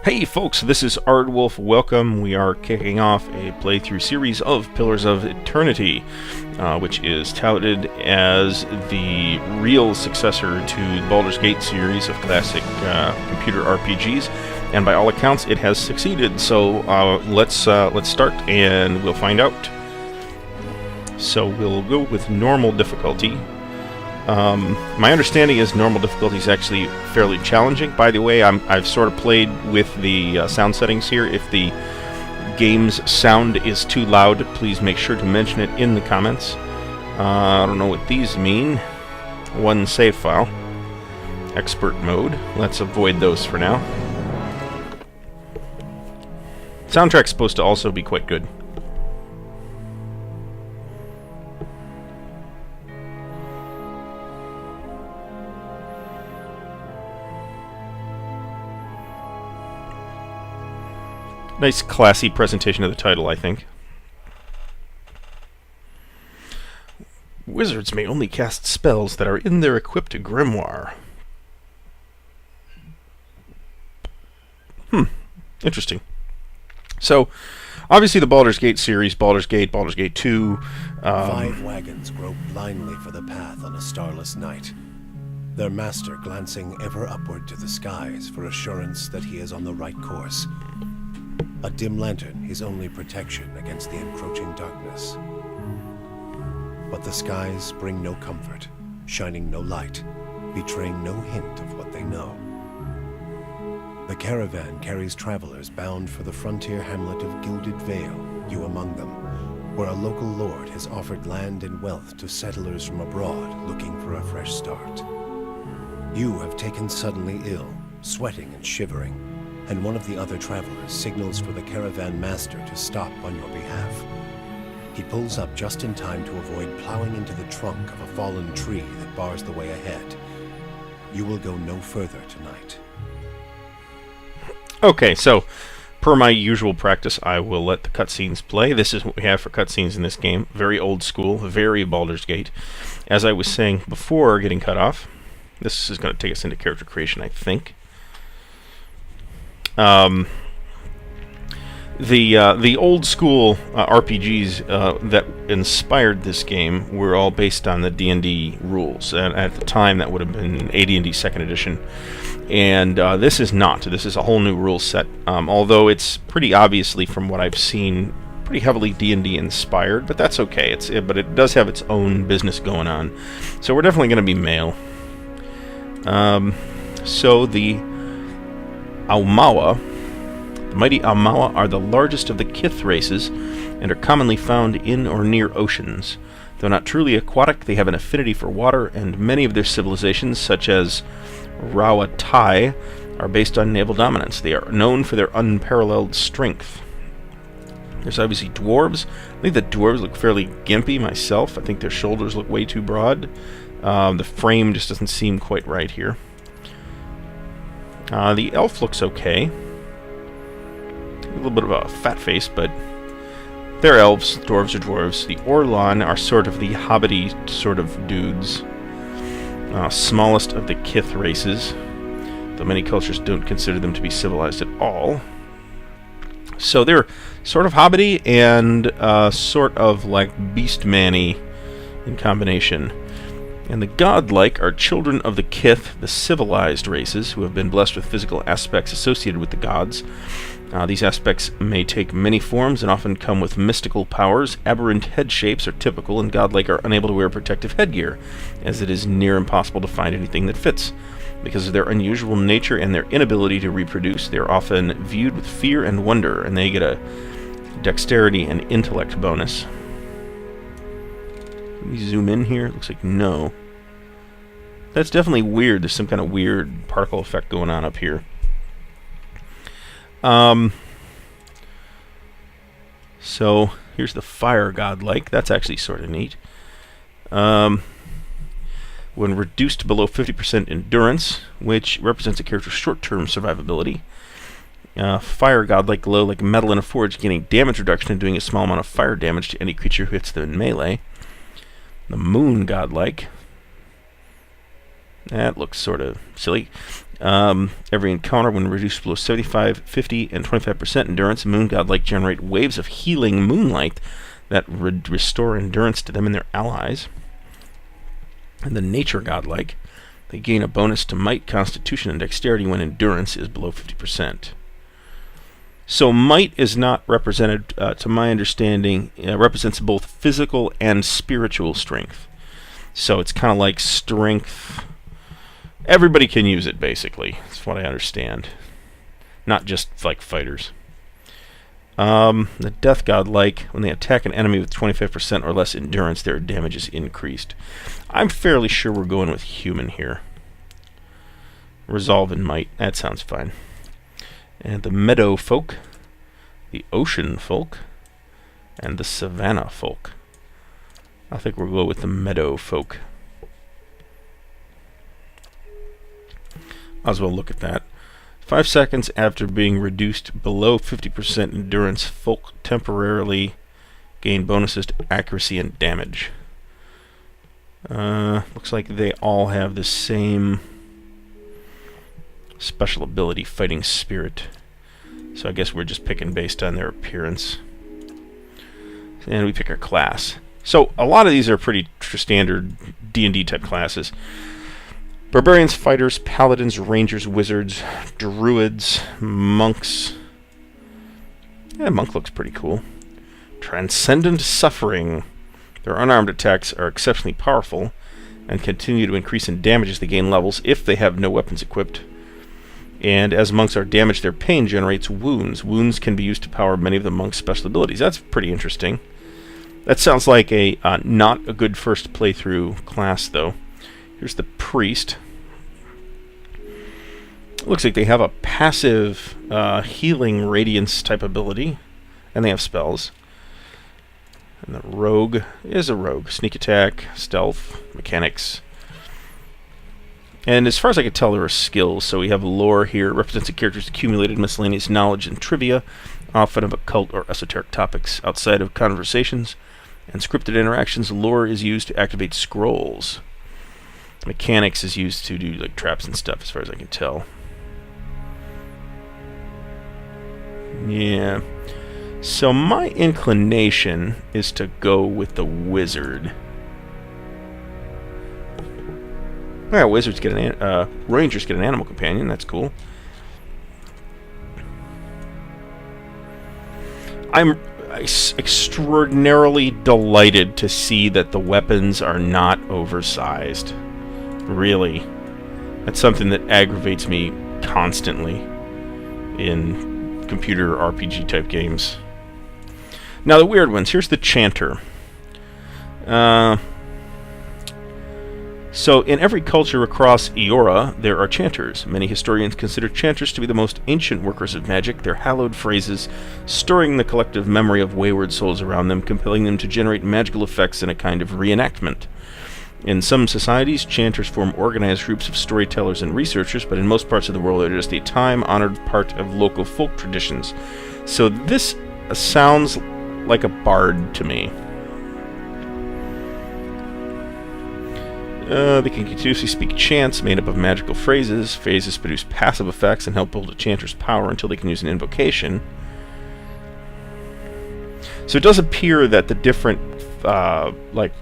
Hey folks, this is Ardwulf. Welcome. We are kicking off a playthrough series of Pillars of Eternity, which is touted as the real successor to the Baldur's Gate series of classic computer RPGs, and by all accounts, it has succeeded. So let's start, and we'll find out. So we'll go with normal difficulty. My understanding is normal difficulty is actually fairly challenging. By the way, I've sort of played with the sound settings here. If the game's sound is too loud, please make sure to mention it in the comments. I don't know what these mean. One save file. Expert mode. Let's avoid those for now. Soundtrack's supposed to also be quite good. Nice, classy presentation of the title, I think. Wizards may only cast spells that are in their equipped grimoire. Interesting. So, obviously the Baldur's Gate series, Baldur's Gate 2... 5 wagons grope blindly for the path on a starless night, their master glancing ever upward to the skies for assurance that he is on the right course. A dim lantern, his only protection against the encroaching darkness. But the skies bring no comfort, shining no light, betraying no hint of what they know. The caravan carries travelers bound for the frontier hamlet of Gilded Vale, you among them, where a local lord has offered land and wealth to settlers from abroad looking for a fresh start. You have taken suddenly ill, sweating and shivering, and one of the other travelers signals for the caravan master to stop on your behalf. He pulls up just in time to avoid plowing into the trunk of a fallen tree that bars the way ahead. You will go no further tonight. Okay, so, per my usual practice, I will let the cutscenes play. This is what we have for cutscenes in this game. Very old school, very Baldur's Gate. As I was saying before getting cut off, this is going to take us into character creation, I think. The old school RPGs that inspired this game were all based on the D&D rules, and at the time that would have been AD&D 2nd edition, and this is not. This is a whole new rule set, although it's pretty obviously, from what I've seen, pretty heavily D&D inspired, but that's okay. But it does have its own business going on, so we're definitely going to be male. So the Aumaua, the mighty Aumaua, are the largest of the Kith races and are commonly found in or near oceans. Though not truly aquatic, they have an affinity for water, and many of their civilizations, such as Rawatai, are based on naval dominance. They are known for their unparalleled strength. There's obviously dwarves. I think the dwarves look fairly gimpy myself. I think their shoulders look way too broad. The frame just doesn't seem quite right here. The elf looks okay. A little bit of a fat face, but they're elves. Dwarves are dwarves. The Orlan are sort of the hobbity sort of dudes. Smallest of the Kith races, though many cultures don't consider them to be civilized at all. So they're sort of hobbity and sort of like beast-man-y in combination. And the godlike are children of the Kith, the civilized races, who have been blessed with physical aspects associated with the gods. These aspects may take many forms and often come with mystical powers. Aberrant head shapes are typical, and godlike are unable to wear protective headgear, as it is near impossible to find anything that fits. Because of their unusual nature and their inability to reproduce, they are often viewed with fear and wonder, and they get a dexterity and intellect bonus. Let me zoom in here. It looks like no. That's definitely weird. There's some kind of weird particle effect going on up here. So here's the fire godlike. That's actually sort of neat. When reduced below 50% endurance, which represents a character's short-term survivability, fire godlike glow like metal in a forge, gaining damage reduction and doing a small amount of fire damage to any creature who hits them in melee. The moon godlike. That looks sort of silly. Every encounter, when reduced below 75, 50, and 25% endurance, Moon Godlike generate waves of healing moonlight that restore endurance to them and their allies. And the Nature Godlike, they gain a bonus to Might, Constitution, and Dexterity when endurance is below 50%. So Might is not represented, to my understanding, represents both physical and spiritual strength. So it's kind of like strength. Everybody can use it, basically. That's what I understand. Not just like fighters. The Death Godlike, when they attack an enemy with 25% or less endurance, their damage is increased. I'm fairly sure we're going with human here. Resolve and Might. That sounds fine. And the Meadow Folk, the Ocean Folk, and the Savannah Folk. I think we'll go with the Meadow Folk. Might as well look at that. 5 seconds after being reduced below 50% endurance, folk temporarily gain bonuses to accuracy and damage. Looks like they all have the same special ability, Fighting Spirit. So I guess we're just picking based on their appearance. And we pick our class. So a lot of these are pretty standard D&D type classes. Barbarians, fighters, paladins, rangers, wizards, druids, monks. Yeah, monk looks pretty cool. Transcendent suffering. Their unarmed attacks are exceptionally powerful and continue to increase in damage as they gain levels if they have no weapons equipped. And as monks are damaged, their pain generates wounds. Wounds can be used to power many of the monk's special abilities. That's pretty interesting. That sounds like a not a good first playthrough class, though. Here's the priest. Looks like they have a passive healing radiance type ability, and they have spells. And the rogue is a rogue. Sneak attack, stealth, mechanics. And as far as I can tell, there are skills. So we have lore here. It represents a character's accumulated miscellaneous knowledge and trivia, often of occult or esoteric topics. Outside of conversations and scripted interactions, lore is used to activate scrolls. Mechanics is used to do like traps and stuff, as far as I can tell. Yeah. So my inclination is to go with the wizard. Alright, wizards get rangers get an animal companion. That's cool. I'm extraordinarily delighted to see that the weapons are not oversized. Really. That's something that aggravates me constantly in computer RPG type games. Now the weird ones. Here's the Chanter. So in every culture across Eora, there are chanters. Many historians consider chanters to be the most ancient workers of magic, their hallowed phrases storing the collective memory of wayward souls around them, compelling them to generate magical effects in a kind of reenactment. In some societies, chanters form organized groups of storytellers and researchers, but in most parts of the world, they're just a time-honored part of local folk traditions. So this sounds like a bard to me. They can continuously speak chants made up of magical phrases. Phrases produce passive effects and help build a chanter's power until they can use an invocation. So it does appear that the different, like,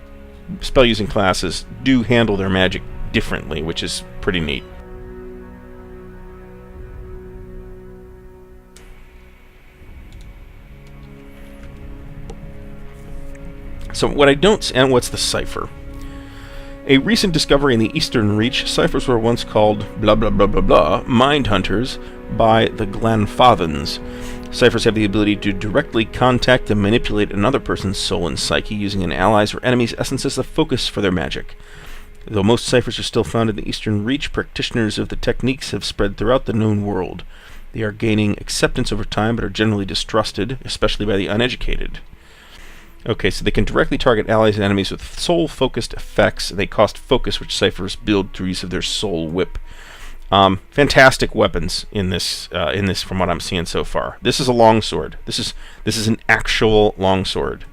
spell-using classes do handle their magic differently, which is pretty neat. So what I don't... and what's the cipher? A recent discovery in the Eastern Reach, ciphers were once called blah blah blah blah blah mind hunters by the Glanfathans. Ciphers have the ability to directly contact and manipulate another person's soul and psyche using an ally's or enemy's essence as the focus for their magic. Though most ciphers are still found in the Eastern Reach, practitioners of the techniques have spread throughout the known world. They are gaining acceptance over time, but are generally distrusted, especially by the uneducated. Okay, so they can directly target allies and enemies with soul-focused effects. They cost focus, which ciphers build through use of their soul whip. Fantastic weapons in this, from what I'm seeing so far. This is a longsword. This is an actual longsword,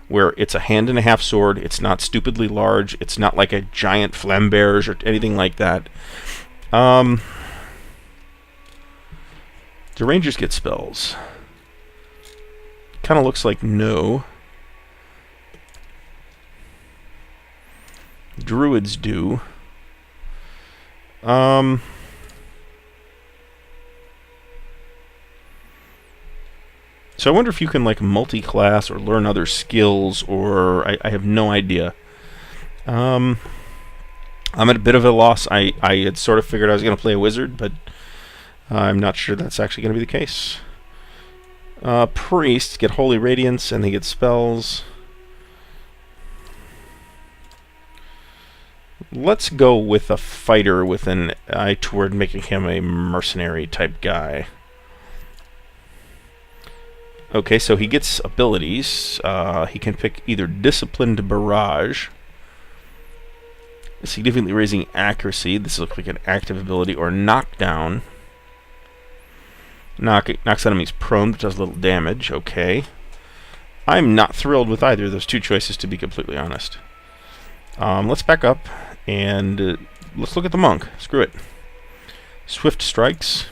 where it's a hand-and-a-half sword. It's not stupidly large. It's not like a giant flamberge or anything like that. Do rangers get spells? Kind of looks like no. Druids do. So I wonder if you can like multi-class or learn other skills, or I have no idea. I'm at a bit of a loss. I had sort of figured I was going to play a wizard, but I'm not sure that's actually going to be the case. Priests get Holy Radiance and they get spells. Let's go with a fighter with an eye toward making him a mercenary type guy. Okay, so he gets abilities. He can pick either Disciplined Barrage, significantly raising accuracy. This looks like an active ability, or Knockdown. Knocks enemies prone, but does little damage. Okay. I'm not thrilled with either of those two choices, to be completely honest. Let's back up and let's look at the monk. Screw it. Swift Strikes.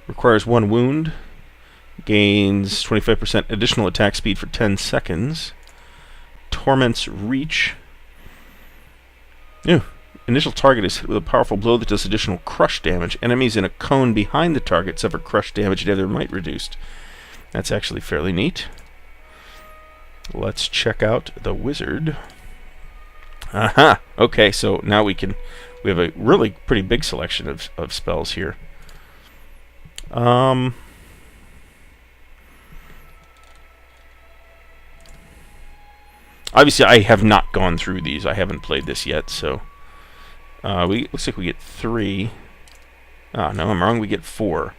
Requires 1 wound. Gains 25% additional attack speed for 10 seconds. Torment's Reach. Ew. Initial target is hit with a powerful blow that does additional crush damage. Enemies in a cone behind the target suffer crush damage and have their might reduced. That's actually fairly neat. Let's check out the wizard. Aha! Okay, so now we have a really pretty big selection of spells here. Obviously, I have not gone through these. I haven't played this yet, so looks like we get 3. Oh, no, I'm wrong. We get 4.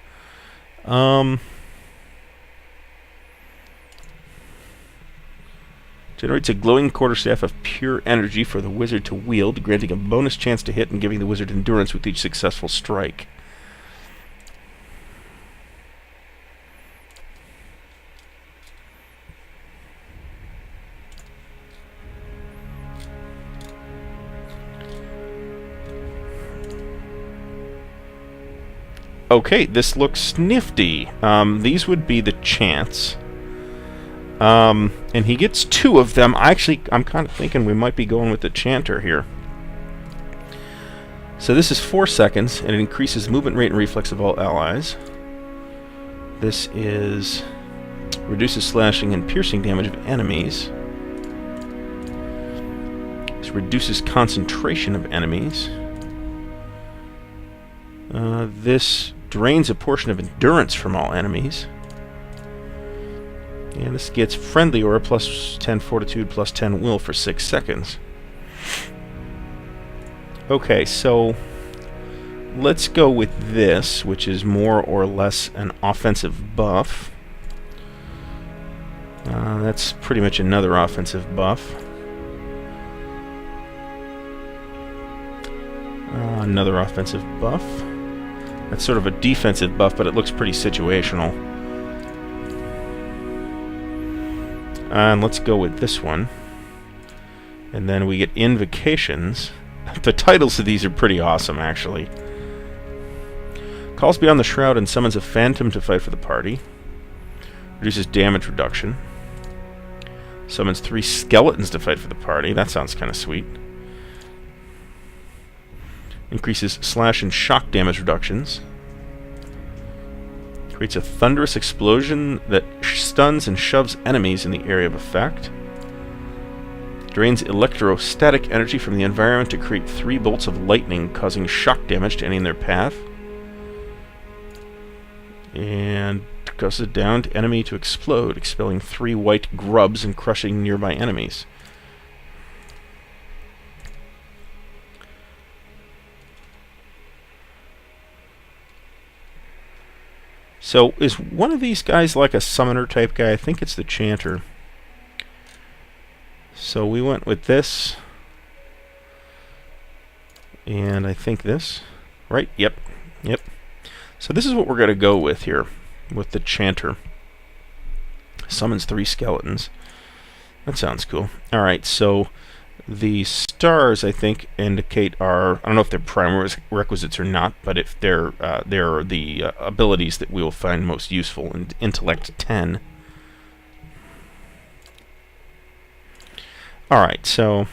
Generates a glowing quarterstaff of pure energy for the wizard to wield, granting a bonus chance to hit and giving the wizard endurance with each successful strike. Okay, this looks nifty. These would be the chance. And he gets 2 of them. I'm kind of thinking we might be going with the chanter here. So this is 4 seconds, and it increases movement rate and reflex of all allies. This is reduces slashing and piercing damage of enemies. This reduces concentration of enemies. This drains a portion of endurance from all enemies. And this gets friendly aura plus 10 fortitude plus 10 will for 6 seconds. Okay, so let's go with this, which is more or less an offensive buff. That's pretty much another offensive buff. Another offensive buff. That's sort of a defensive buff, but it looks pretty situational. And let's go with this one. And then we get Invocations. The titles of these are pretty awesome, actually. Calls beyond the shroud and summons a phantom to fight for the party. Reduces damage reduction. Summons 3 skeletons to fight for the party. That sounds kind of sweet. Increases slash and shock damage reductions. Creates a thunderous explosion that stuns and shoves enemies in the area of effect. Drains electrostatic energy from the environment to create 3 bolts of lightning, causing shock damage to any in their path. And causes a downed enemy to explode, expelling 3 white grubs and crushing nearby enemies. So, is one of these guys like a summoner type guy? I think it's the chanter. So we went with this. And I think this. Right? Yep. Yep. So this is what we're going to go with here. With the chanter. Summons 3 skeletons. That sounds cool. Alright, so The stars, I think, indicate our... I don't know if they're prerequisites or not, but if they're the abilities that we will find most useful in Intellect 10. Alright, so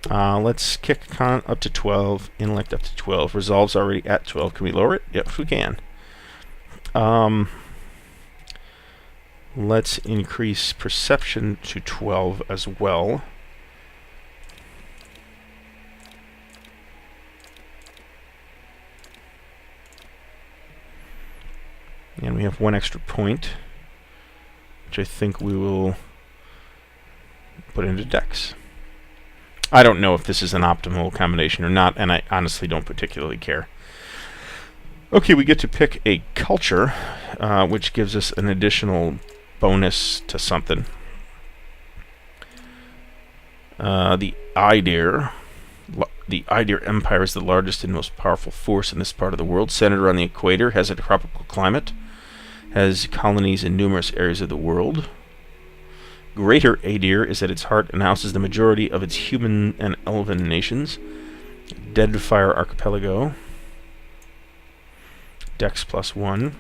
let's kick Con up to 12, Intellect up to 12. Resolve's already at 12. Can we lower it? Yep, we can. Let's increase Perception to 12 as well. And we have one extra point, which I think we will put into Dex. I don't know if this is an optimal combination or not, and I honestly don't particularly care. Okay, we get to pick a culture, which gives us an additional bonus to something. The Idea. The Idea Empire is the largest and most powerful force in this part of the world, centered around the equator, has a tropical climate, has colonies in numerous areas of the world. Greater Adir is at its heart and houses the majority of its human and elven nations. Deadfire Archipelago. Dex +1.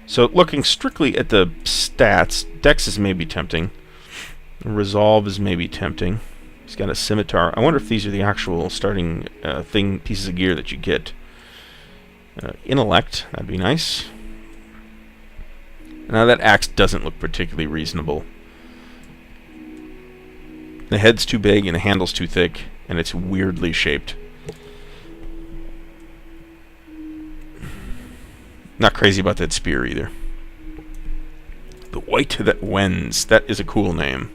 So looking strictly at the stats, Dex is maybe tempting. Resolve is maybe tempting. He's got a scimitar. I wonder if these are the actual starting pieces of gear that you get. Intellect, that'd be nice. Now that axe doesn't look particularly reasonable. The head's too big and the handle's too thick, and it's weirdly shaped. Not crazy about that spear either. The White That Wends. That is a cool name.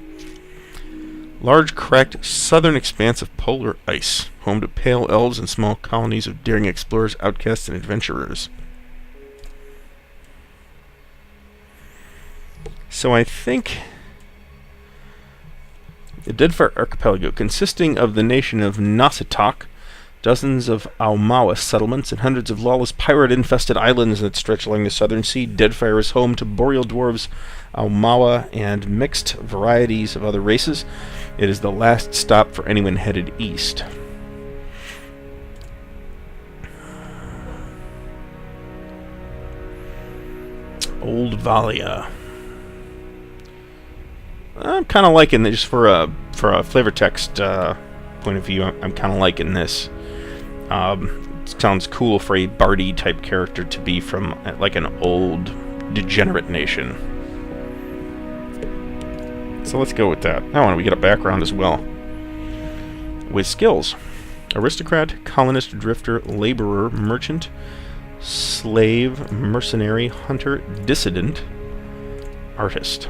Large, cracked, southern expanse of polar ice, home to pale elves and small colonies of daring explorers, outcasts, and adventurers. So I think the Deadfire Archipelago, consisting of the nation of Nasitok, dozens of Aumawa settlements, and hundreds of lawless pirate-infested islands that stretch along the southern sea. Deadfire is home to boreal dwarves, Aumawa, and mixed varieties of other races. It is the last stop for anyone headed east. Old Valia. I'm kind of liking this, just for a flavor text point of view. I'm kind of liking this. It sounds cool for a Bardy type character to be from like an old degenerate nation. So let's go with that. Oh, and we get a background as well. With skills: aristocrat, colonist, drifter, laborer, merchant, slave, mercenary, hunter, dissident, artist.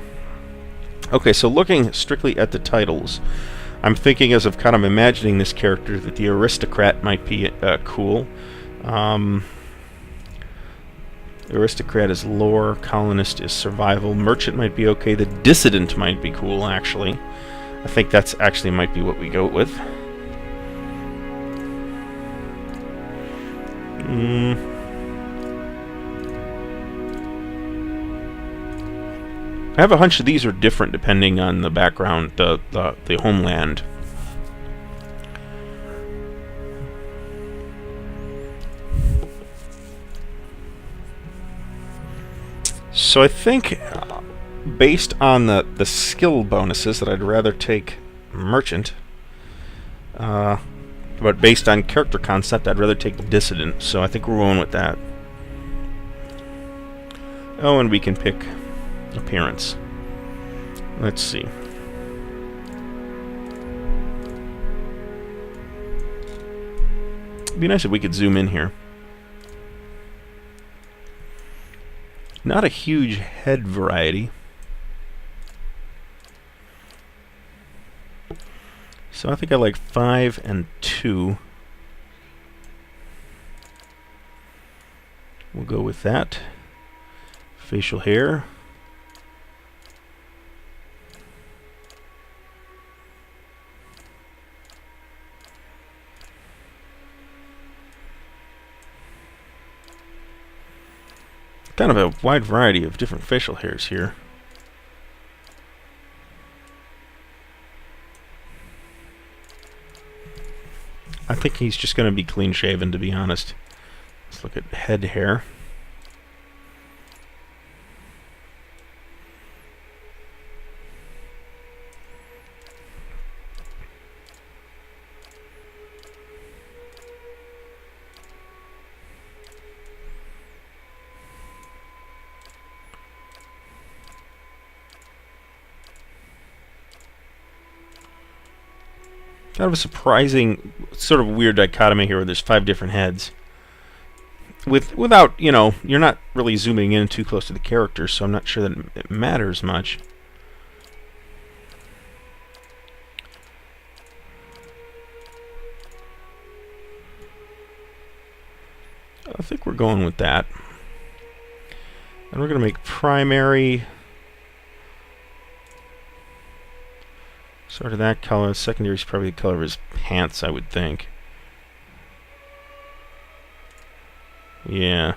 Okay, so looking strictly at the titles, I'm thinking, as of kind of imagining this character, that the aristocrat might be cool. Aristocrat is lore, colonist is survival, merchant might be okay, the dissident might be cool, actually. I think that's actually might be what we go with. I have a hunch that these are different depending on the background, the homeland. So I think, based on the skill bonuses, that I'd rather take merchant. But based on character concept, I'd rather take dissident. So I think we're going with that. Oh, and we can pick appearance. Let's see. It'd be nice if we could zoom in here. Not a huge head variety. So I think I like 5 and 2. We'll go with that. Facial hair. Kind of a wide variety of different facial hairs here. I think he's just going to be clean-shaven, to be honest. Let's look at head hair. Kind of a surprising, sort of weird dichotomy here where there's 5 different heads. Without, you know, you're not really zooming in too close to the characters, so I'm not sure that it matters much. I think we're going with that. And we're going to make primary sort of that color. Secondary is probably the color of his pants, I would think. Yeah.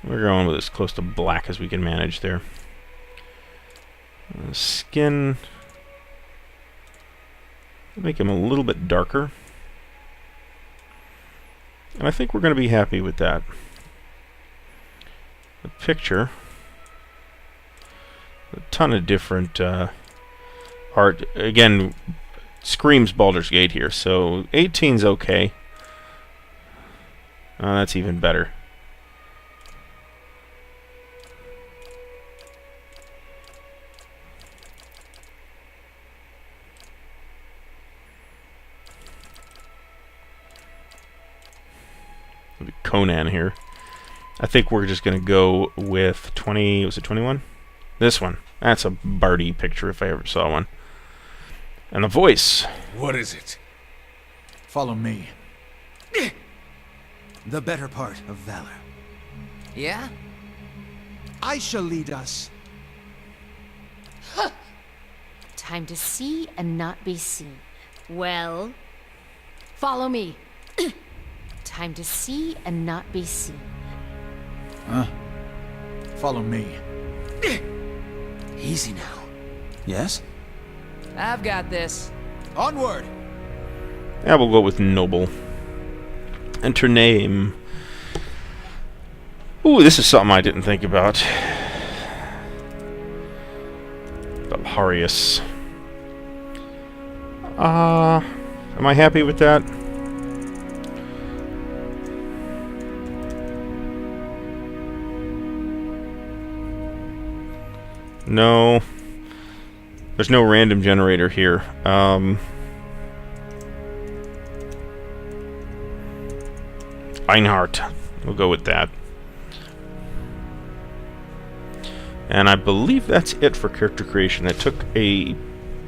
We're going with as close to black as we can manage there. Skin. Make him a little bit darker. And I think we're going to be happy with that. The picture. A ton of different art. Again, screams Baldur's Gate here, so 18's okay. That's even better. Conan here. I think we're just going to go with 20... Was it 21? This one. That's a Barty picture if I ever saw one. And the voice. What is it? Follow me. The better part of valor. Yeah? I shall lead us. Time to see and not be seen. Well, follow me. Time to see and not be seen. Follow me. Easy now. Yes? I've got this. Onward! Yeah, we'll go with noble. Enter name. Ooh, this is something I didn't think about. Belharius. Am I happy with that? No. There's no random generator here. Einhart. We'll go with that. And I believe that's it for character creation. It took a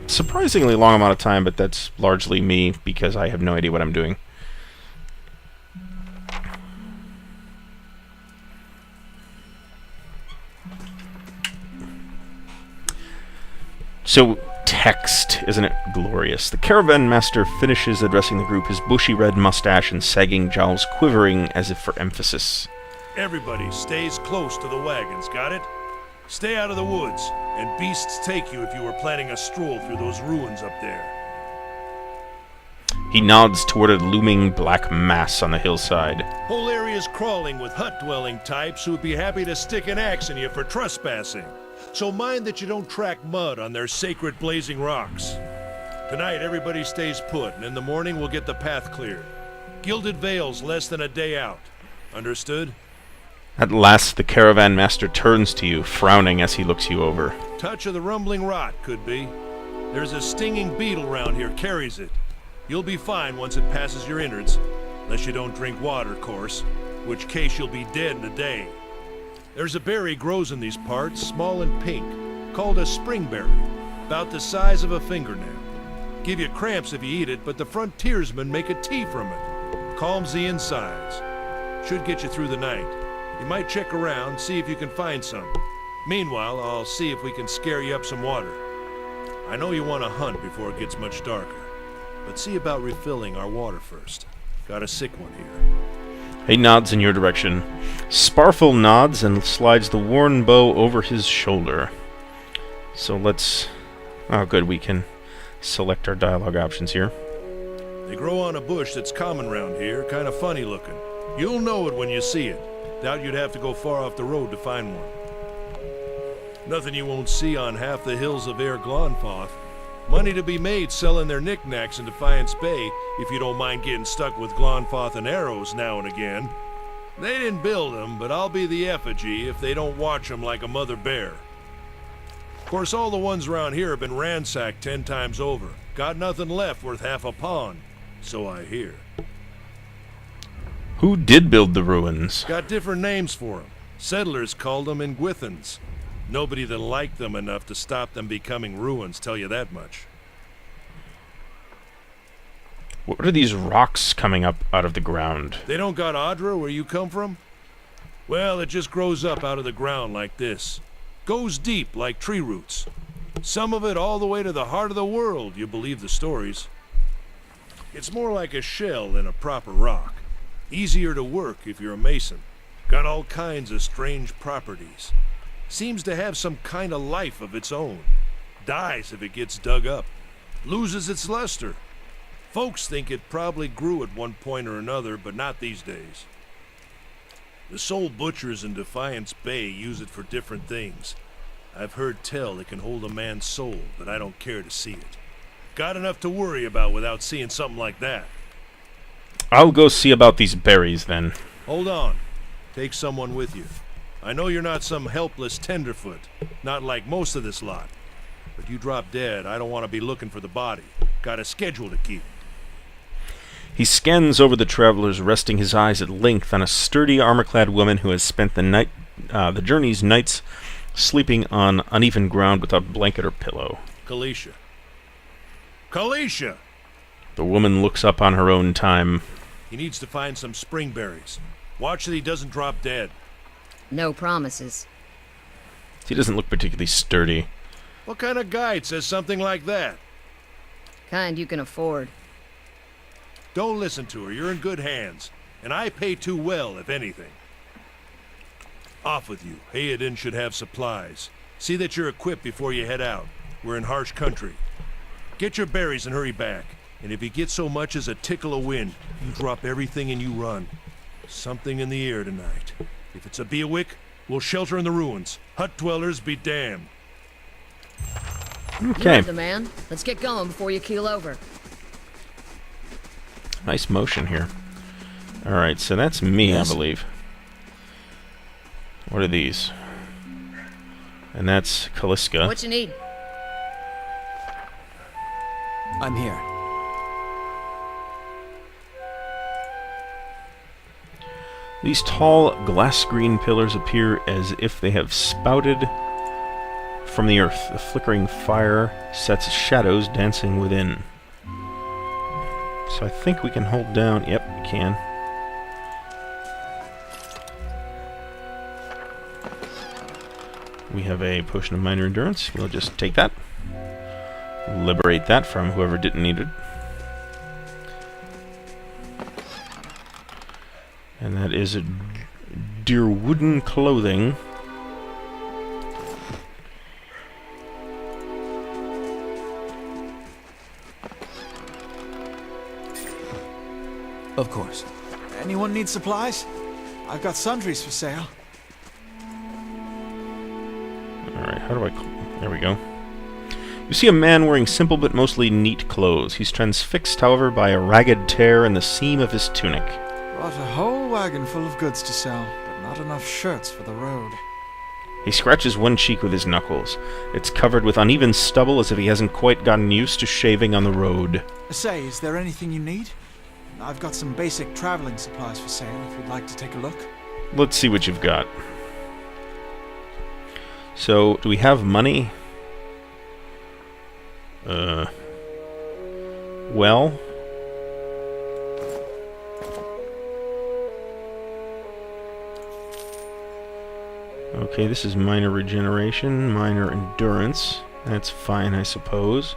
surprisingly long amount of time, but that's largely me because I have no idea what I'm doing. So, text. Isn't it glorious? The caravan master finishes addressing the group, his bushy red mustache and sagging jowls quivering as if for emphasis. Everybody stays close to the wagons, got it? Stay out of the woods, and beasts take you if you were planning a stroll through those ruins up there. He nods toward a looming black mass on the hillside. Whole area's crawling with hut-dwelling types who'd be happy to stick an axe in you for trespassing. So mind that you don't track mud on their sacred blazing rocks. Tonight, everybody stays put, and in the morning we'll get the path cleared. Gilded Vale's less than a day out. Understood? At last, the caravan master turns to you, frowning as he looks you over. Touch of the rumbling rot, could be. There's a stinging beetle round here, carries it. You'll be fine once it passes your innards. Unless you don't drink water, course. Which case you'll be dead in a day. There's a berry grows in these parts, small and pink, called a springberry, about the size of a fingernail. Give you cramps if you eat it, but the frontiersmen make a tea from it. Calms the insides. Should get you through the night. You might check around, see if you can find some. Meanwhile, I'll see if we can scare you up some water. I know you want to hunt before it gets much darker, but see about refilling our water first. Got a sick one here. He nods in your direction. Sparful nods and slides the worn bow over his shoulder. So let's... Oh, good, we can select our dialogue options here. They grow on a bush that's common round here, kind of funny looking. You'll know it when you see it. Doubt you'd have to go far off the road to find one. Nothing you won't see on half the hills of Glonfoth. Money to be made selling their knickknacks in Defiance Bay, if you don't mind getting stuck with Glonfoth and arrows now and again. They didn't build them, but I'll be the effigy if they don't watch them like a mother bear. Of course, all the ones around here have been ransacked 10 times over. Got nothing left worth half a pond, so I hear. Who did build the ruins? Got different names for them. Settlers called them Ingwithans. Nobody that liked them enough to stop them becoming ruins, tell you that much. What are these rocks coming up out of the ground? They don't got Audra where you come from? Well, it just grows up out of the ground like this. Goes deep like tree roots. Some of it all the way to the heart of the world, you believe the stories. It's more like a shell than a proper rock. Easier to work if you're a mason. Got all kinds of strange properties. Seems to have some kind of life of its own. Dies if it gets dug up. Loses its luster. Folks think it probably grew at one point or another, but not these days. The soul butchers in Defiance Bay use it for different things. I've heard tell it can hold a man's soul, but I don't care to see it. Got enough to worry about without seeing something like that. I'll go see about these berries then. Hold on. Take someone with you. I know you're not some helpless tenderfoot, not like most of this lot. But you drop dead, I don't want to be looking for the body. Got a schedule to keep. He scans over the travelers, resting his eyes at length on a sturdy, armor-clad woman who has spent the journey's nights sleeping on uneven ground without blanket or pillow. Kalisha. Kalisha! The woman looks up on her own time. He needs to find some springberries. Watch that he doesn't drop dead. No promises. He doesn't look particularly sturdy. What kind of guide says something like that? Kind you can afford. Don't listen to her. You're in good hands. And I pay too well, if anything. Off with you. Hayden should have supplies. See that you're equipped before you head out. We're in harsh country. Get your berries and hurry back. And if you get so much as a tickle of wind, you drop everything and you run. Something in the air tonight. If it's a Beawick, we'll shelter in the ruins. Hut dwellers be damned. Okay. You're the man. Let's get going before you keel over. Nice motion here. Alright, so that's me, Yes. I believe. What are these? And that's Kaliska. What you need? I'm here. These tall, glass-green pillars appear as if they have spouted from the earth. The flickering fire sets shadows dancing within. So I think we can hold down... Yep, we can. We have a potion of minor endurance. We'll just take that. Liberate that from whoever didn't need it. And that is a dear wooden clothing. Of course. Anyone need supplies? I've got sundries for sale. Alright, how do I... There we go. You see a man wearing simple but mostly neat clothes. He's transfixed, however, by a ragged tear in the seam of his tunic. Brought a whole wagon full of goods to sell, but not enough shirts for the road. He scratches one cheek with his knuckles. It's covered with uneven stubble as if he hasn't quite gotten used to shaving on the road. Say, is there anything you need? I've got some basic traveling supplies for sale if you'd like to take a look. Let's see what you've got. So, do we have money? Well... Okay, this is minor regeneration, minor endurance. That's fine, I suppose.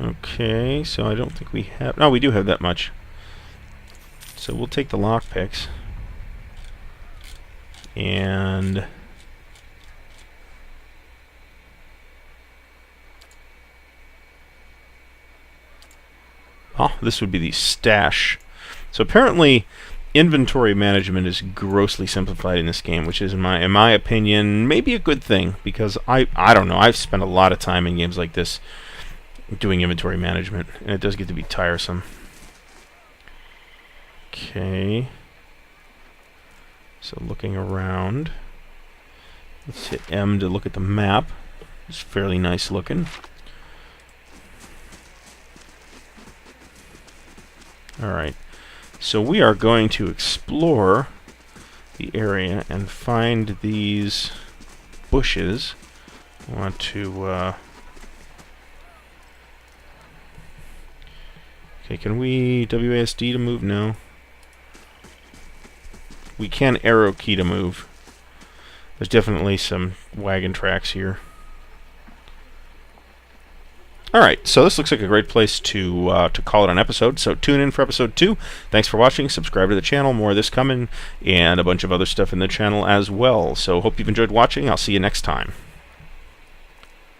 Okay, so I don't think we have... No, we do have that much. So we'll take the lockpicks. And... oh, this would be the stash. So apparently, inventory management is grossly simplified in this game, which is, in my opinion, maybe a good thing, because I don't know, I've spent a lot of time in games like this doing inventory management, and it does get to be tiresome. Okay. So looking around, let's hit M to look at the map. It's fairly nice looking. Alright, so we are going to explore the area and find these bushes. I want to... okay, can we WASD to move? No. We can arrow key to move. There's definitely some wagon tracks here. Alright, so this looks like a great place to call it an episode, so tune in for episode 2. Thanks for watching, subscribe to the channel, more of this coming, and a bunch of other stuff in the channel as well. So hope you've enjoyed watching, I'll see you next time.